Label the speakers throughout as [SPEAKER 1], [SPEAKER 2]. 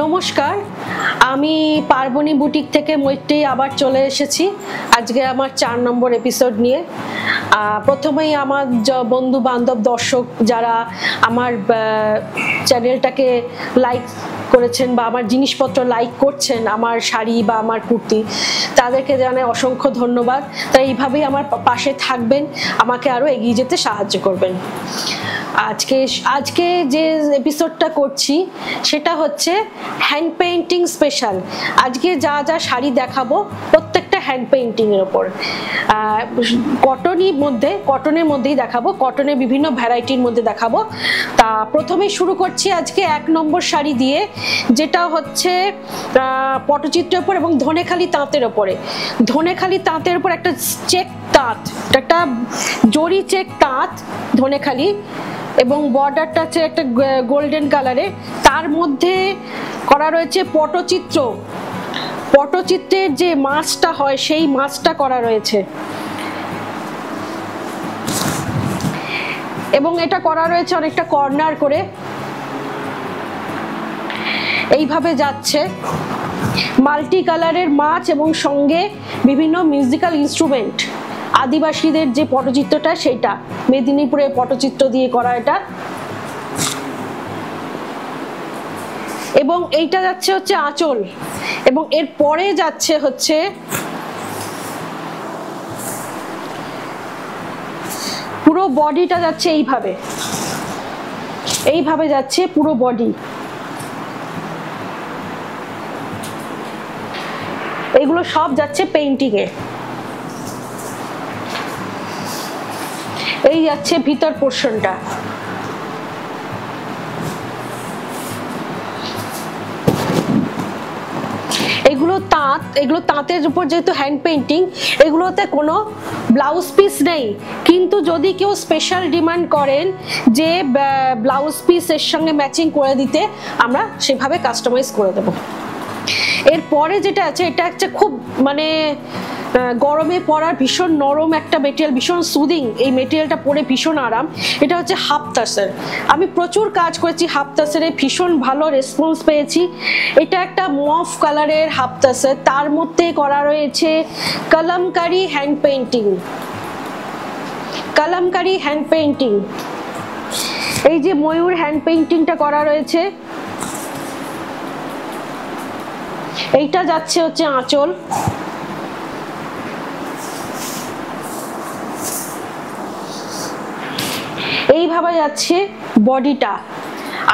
[SPEAKER 1] নমস্কার, আমি পার্বণী বুটিক থেকে মৈত্রী আবার চলে এসেছি আজকে আমার 4 নম্বর এপিসোড নিয়ে। প্রথমেই আমার বন্ধু বান্ধব দর্শক যারা আমার চ্যানেলটাকে লাইক করেছেন বা আমার জিনিসপত্র লাইক করছেন, আমার শাড়ি বা আমার কুর্তি, তাদেরকে জানাই অসংখ্য ধন্যবাদ। তাই এইভাবেই আমার পাশে থাকবেন, আমাকে আরও এগিয়ে যেতে সাহায্য করবেন। আজকে যে এপিসোডটা করছি সেটা হচ্ছে হ্যান্ড পেইন্টিং স্পেশাল। আজকে যা যা শাড়ি দেখাবো প্রত্যেকটা হ্যান্ড পেইন্টিং এর উপর, কটনের মধ্যেই দেখাবো, কটনের বিভিন্ন ভ্যারাইটির মধ্যে দেখাবো। তা প্রথমেই শুরু করছি আজকে 1 নম্বর শাড়ি দিয়ে, যেটা হচ্ছে পটচিত্রের উপর এবং ধনেখালি তাঁতের ওপরে। ধনেখালি তাঁতের উপর একটা চেক তাঁত, একটা জরি চেক তাঁত ধনেখালি, এবং বর্ডারটা হচ্ছে একটা গোল্ডেন কালারে। তার মধ্যে করা রয়েছে পটচিত্র, পটচিত্রের যে মাছটা হয় সেই মাছটা করা রয়েছে, এবং এটা করা রয়েছে অনেকটা কর্নার করে। এইভাবে যাচ্ছে মাল্টি কালারের মাছ এবং সঙ্গে বিভিন্ন মিউজিক্যাল ইনস্ট্রুমেন্ট। আদিবাসীদের যে পটচিত্রটা সেটা মেদিনীপুরের পটচিত্র দিয়ে করা এটা। এবং এইটা যাচ্ছে হচ্ছে আঁচল, এবং এর পরে যাচ্ছে হচ্ছে পুরো বডিটা যাচ্ছে এইভাবে, এইভাবে যাচ্ছে পুরো বডি। এগুলো সব যাচ্ছে পেইন্টিং এ। এই যাচ্ছে ভিতর পোর্শনটা। এগুলো তাঁত, এগুলো তাঁতের উপর যেহেতু হ্যান্ড পেইন্টিং, এগুলোতে কোনো ব্লাউজ পিস নেই, কিন্তু যদি কেউ স্পেশাল ডিমান্ড করেন যে ব্লাউজ পিস এর সঙ্গে ম্যাচিং করে দিতে, আমরা সেভাবে কাস্টমাইজ করে দেব। এরপরে যেটা আছে, এটা হচ্ছে খুব মানে গরমে পরার ভীষণ নরম একটা মেটেরিয়াল, ভীষণ সুদিং। এই মেটেরিয়ালটা পরে ভীষণ আরাম। এটা হচ্ছে হাফ তাসের। আমি প্রচুর কাজ করেছি হাফ তাসেরে, ভীষণ ভালো রেসপন্স পেয়েছি। এটা একটা মফ কালারের হাফ তাসের, তার মধ্যে করা রয়েছে kalamkari hand painting. Kalamkari hand painting, এই যে ময়ূর হ্যান্ড পেইন্টিংটা করা রয়েছে। এইটা যাচ্ছে হচ্ছে আঁচল, এইভাবে যাচ্ছে বডিটা।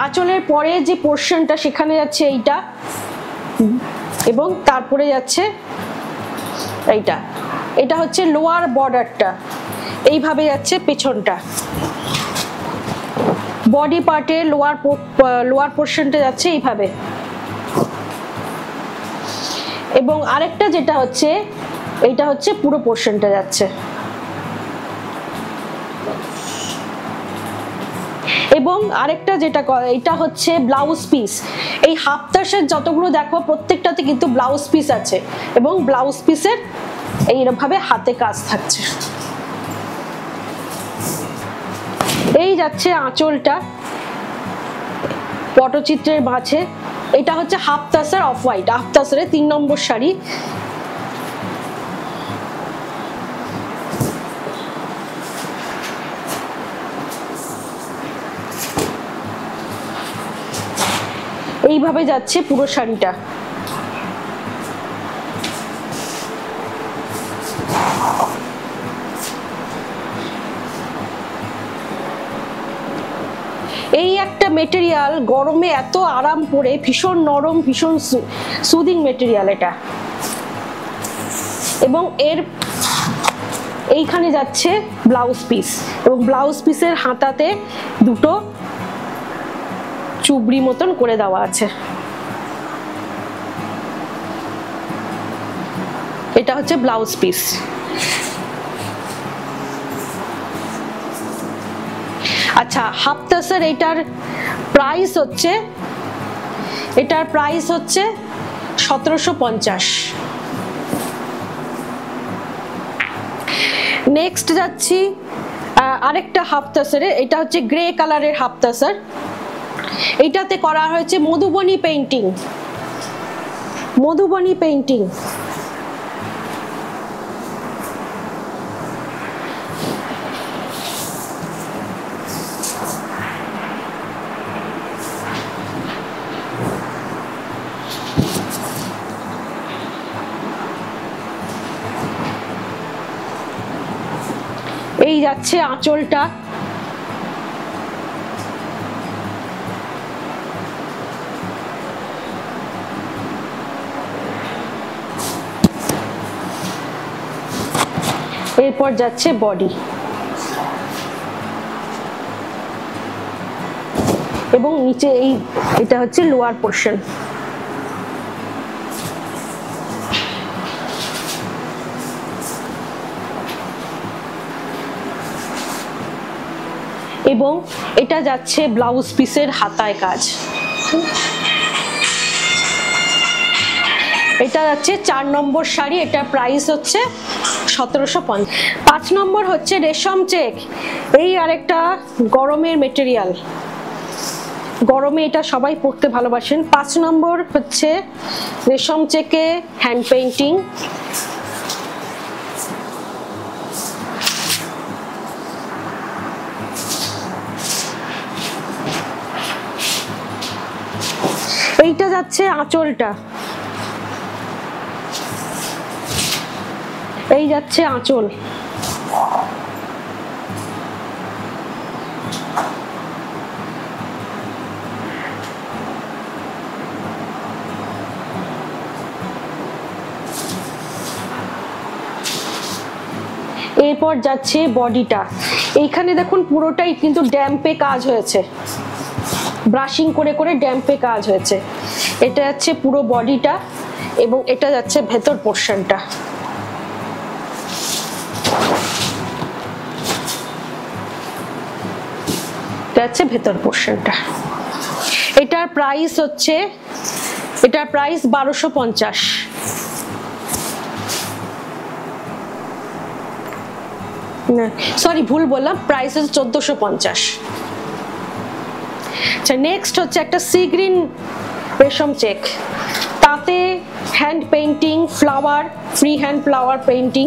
[SPEAKER 1] আঁচলের পরে যে পোর্শনটা সেখানে যাচ্ছে এইটা, এবং তারপরে যাচ্ছে এইটা। এটা হচ্ছে লোয়ার বর্ডারটা, এইভাবে যাচ্ছে পেছনটা। বডি পার্টে লোয়ার পোর্শনটা যাচ্ছে এইভাবে। এবং আরেকটা যেটা হচ্ছে, এইটা হচ্ছে পুরো পোর্শনটা যাচ্ছে। এবং আরেকটা যেটা, এটা হচ্ছে ব্লাউজ পিস। এই হাফ তাসের যতগুলো দেখো প্রত্যেকটাতে কিন্তু ব্লাউজ পিস আছে, এবং ব্লাউজ পিসের এইরকম ভাবে হাতে কাজ থাকছে। এই যাচ্ছে আঁচলটা পটচিত্রের মাঝে। এটা হচ্ছে হাফ তাসের অফ হোয়াইট, হাফ তাসের 3 নম্বর শাড়ি। এইভাবে যাচ্ছে পুরো শাড়িটা। এই একটা মেটেরিয়াল গরমে এত আরাম পড়ে, ভীষণ নরম, ভীষণ সুদিং মেটেরিয়াল এটা। এবং এর এইখানে যাচ্ছে ব্লাউজ পিস, এবং ব্লাউজ পিসের হাতাতে দুটো চুবড়ি মতন করে দেওয়া আছে। এটা হচ্ছে ব্লাউজ পিস। আচ্ছা, হাফ তাসের এটার প্রাইস হচ্ছে, এটার প্রাইস হচ্ছে 1750। নেক্সট যাচ্ছি আরেকটা হাফ তাসের। এটা হচ্ছে গ্রে কালারের হাফ তাসের। এইটাতে করা হয়েছে মধুবনী পেইন্টিং, মধুবনী পেইন্টিং। এই যাচ্ছে আঁচলটা, এরপর যাচ্ছে বডি এবং নিচে এটা হচ্ছে লোয়ার পোর্শন। এবং এটা যাচ্ছে ব্লাউজ পিসের হাতায় কাজ। এটা যাচ্ছে 4 নম্বর শাড়ি, এটা প্রাইস হচ্ছে 1750। 5 নম্বর হচ্ছে রেশম চেক। এই আরেকটা গরমের মেটেরিয়াল, গরমে এটা সবাই পরতে ভালোবাসেন। 5 নম্বর হচ্ছে রেশম চেকে হ্যান্ড পেইন্টিং। এইটা যাচ্ছে আঁচলটা, এই যাচ্ছে আঁচল। এরপর যাচ্ছে বডিটা। এইখানে দেখুন পুরোটাই কিন্তু ড্যাম্পে কাজ হয়েছে, ব্রাশিং করে করে ড্যাম্পে কাজ হয়েছে। এটা যাচ্ছে পুরো বডিটা এবং এটা যাচ্ছে ভেতর পোর্শনটা। যাচ্ছে ভেতর পোর্শনটা। এটার প্রাইস হচ্ছে, এটার প্রাইস 1250। সরি ভুল বললাম, প্রাইস হচ্ছে 1450। আচ্ছা নেক্সট হচ্ছে একটা সি গ্রিন রেশম চেক, তাতে hand painting, flower, free hand flower painting.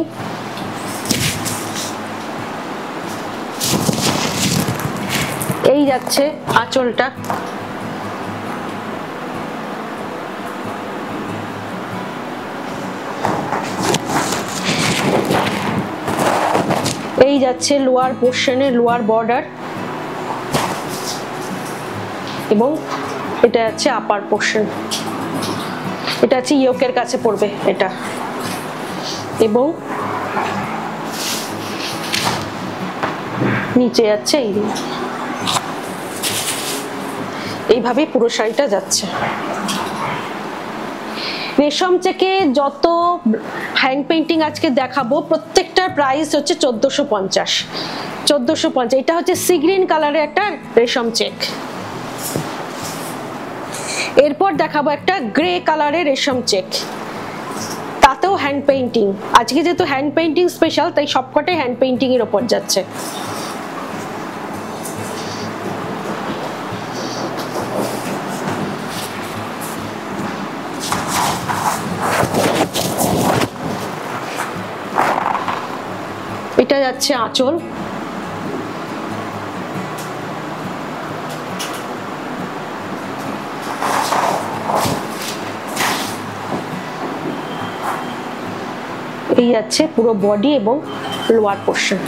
[SPEAKER 1] এই যাচ্ছে আঁচলটা, এই যাচ্ছে লোয়ার পোর্শনের লোয়ার বর্ডার এবং এটা যাচ্ছে আপার পোর্শন। এটা হচ্ছে ইয়োকের কাছে পড়বে এটা, এবং নিচে যাচ্ছে এইভাবে পুরো শাড়িটা যাচ্ছে। রেশম চেকে যত হ্যান্ড পেইন্টিং আজকে দেখাবো প্রত্যেকটার প্রাইস হচ্ছে 1450। 1450। এটা হচ্ছে সি গ্রিন কালারের একটা রেশম চেক। এরপর দেখাবো একটা গ্রে কালারের রেশম চেক, তাতেও হ্যান্ড পেইন্টিং। আজকে যেহেতু হ্যান্ড পেইন্টিং স্পেশাল তাই সবকটাই হ্যান্ড পেইন্টিং এর উপর যাচ্ছে। এটা যাচ্ছে আঁচল, এই যাচ্ছে পুরো বডি এবং লোয়ার পোর্শন।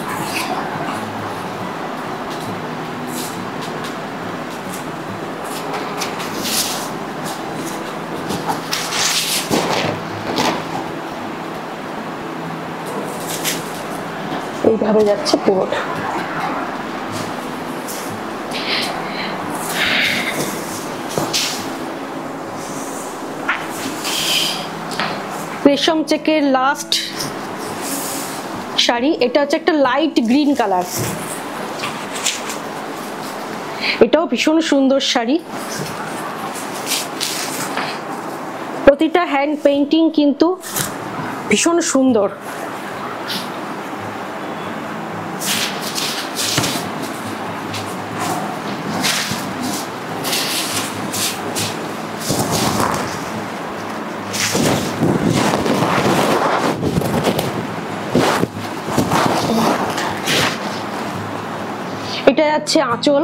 [SPEAKER 1] এইভাবে যাচ্ছে পুরোটা। রেশম চেকের লাস্ট শাড়ি, এটা হচ্ছে একটা লাইট গ্রিন কালার, এটাও ভীষণ সুন্দর শাড়ি। প্রতিটা হ্যান্ড পেইন্টিং কিন্তু ভীষণ সুন্দর। যাচ্ছে আঁচল,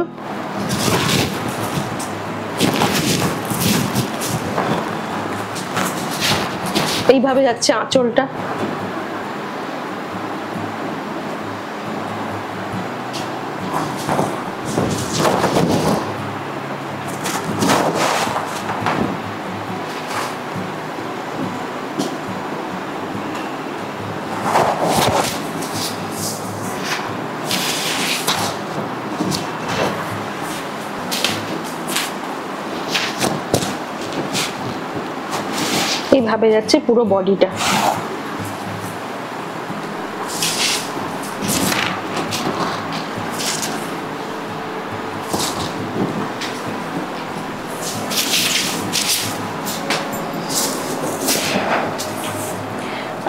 [SPEAKER 1] এইভাবে যাচ্ছে আঁচলটা। এইভাবে যাচ্ছে পুরো বডিটা।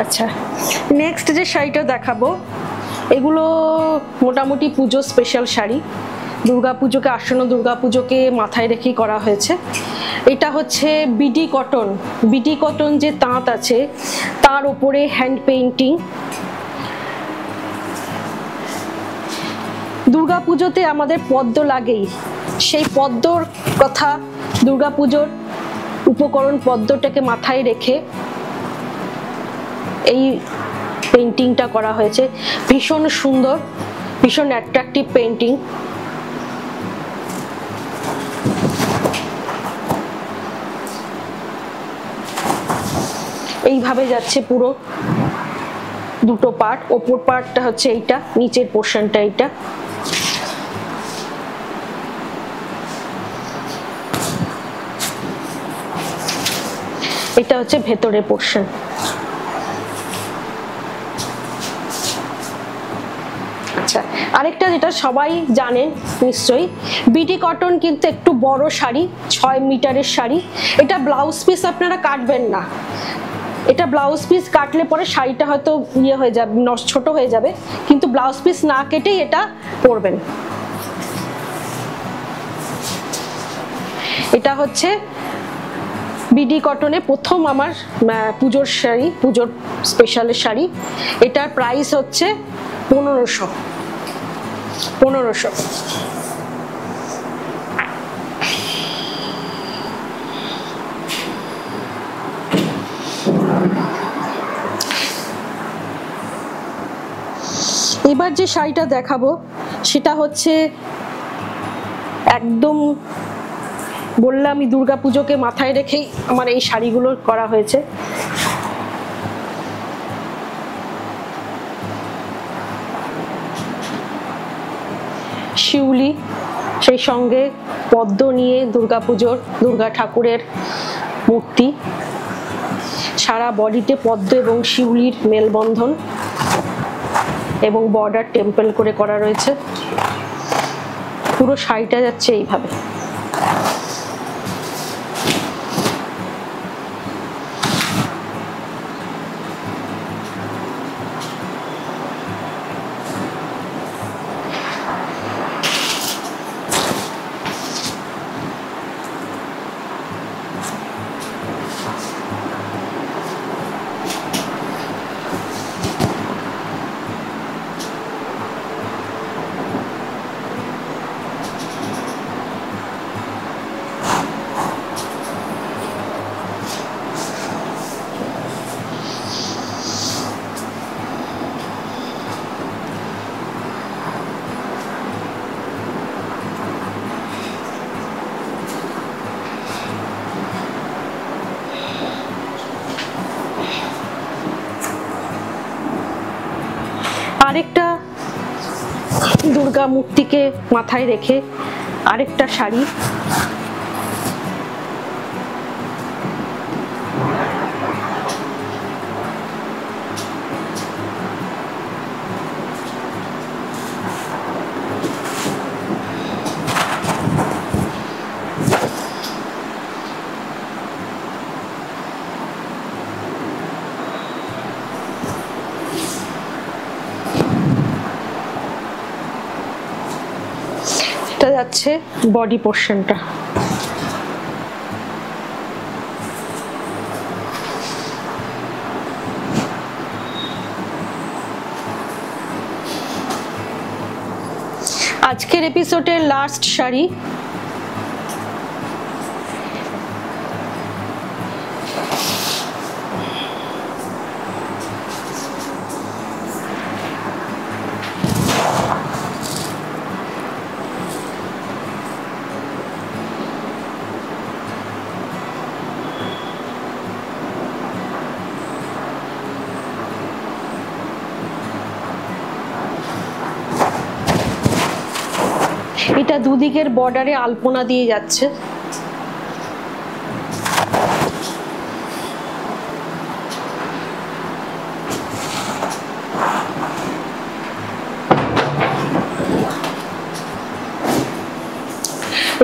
[SPEAKER 1] আচ্ছা, নেক্সট যে শাড়িটা দেখাবো, এগুলো মোটামুটি পুজো স্পেশাল শাড়ি, দুর্গাপুজোকে, আসন্ন দুর্গাপুজোকে মাথায় রেখেই করা হয়েছে। এটা হচ্ছে বিডি কটন। বিডি কটন যে তাঁত আছে তার উপরে হ্যান্ড পেইন্টিং। দুর্গাপুজোতে আমাদের পদ্ম লাগেই, সেই পদ্মর কথা, দুর্গাপুজোর উপকরণ পদ্মটাকে মাথায় রেখে এই পেইন্টিংটা করা হয়েছে। ভীষণ সুন্দর, ভীষণ অ্যাট্রাকটিভ পেইন্টিং। এইভাবে যাচ্ছে পুরো দুটো পার্ট, ওপর পার্টটা হচ্ছে এইটা, নিচের পোর্শনটা এইটা। এটা হচ্ছে ভেতরের পোর্শন। আচ্ছা, আরেকটা যেটা সবাই জানেন নিশ্চয়ই, বিডি কটন কিন্তু একটু বড় শাড়ি, 6 মিটারের শাড়ি। এটা ব্লাউজ পিস আপনারা কাটবেন না, এটা ব্লাউজ পিস কাটলে পরে শাড়িটা হয়তো ইয়ে হয়ে যাবে, ছোট হয়ে যাবে, কিন্তু ব্লাউজ পিস না কেটেই এটা পরবেন। এটা হচ্ছে বিডি কটনে প্রথম আমার পুজোর শাড়ি, পুজোর স্পেশালের শাড়ি। এটার প্রাইস হচ্ছে 1500। এবার যে শাড়িটা দেখাবো সেটা হচ্ছে একদম, বললাম আমি দুর্গাপুজোকে মাথায় রেখেই আমার এই শাড়িগুলো করা হয়েছে। শিউলি, সেই সঙ্গে পদ্ম নিয়ে দুর্গাপুজোর, দুর্গা ঠাকুরের মূর্তি, সারা বডিতে পদ্ম এবং শিউলির মেলবন্ধন এবং বর্ডার টেম্পল করে করা রয়েছে। পুরো শাড়িটা যাচ্ছে এইভাবে। আরেকটা দুর্গা মূর্তিকে মাথায় রেখে আরেকটা শাড়ি, যাচ্ছে বডি পোর্শনটা। আজকের এপিসোডের লাস্ট শাড়ি, এটা দুদিকের বর্ডারে আলপনা দিয়ে যাচ্ছে।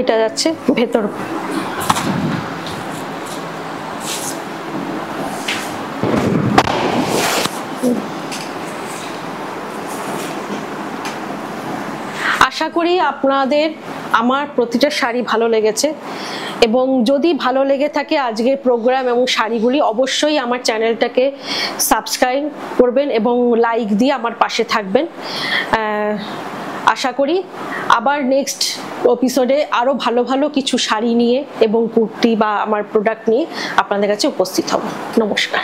[SPEAKER 1] এটা যাচ্ছে ভেতর। আশা করি আপনাদের আমার প্রতিটা শাড়ি ভালো লেগেছে, এবং যদি ভালো লেগে থাকে আজকের প্রোগ্রাম এবং শাড়িগুলি, অবশ্যই আমার চ্যানেলটাকে সাবস্ক্রাইব করবেন এবং লাইক দিয়ে আমার পাশে থাকবেন। আশা করি আবার নেক্সট এপিসোডে আরো ভালো ভালো কিছু শাড়ি নিয়ে এবং কুর্তি বা আমার প্রোডাক্ট নিয়ে আপনাদের কাছে উপস্থিত হব। নমস্কার।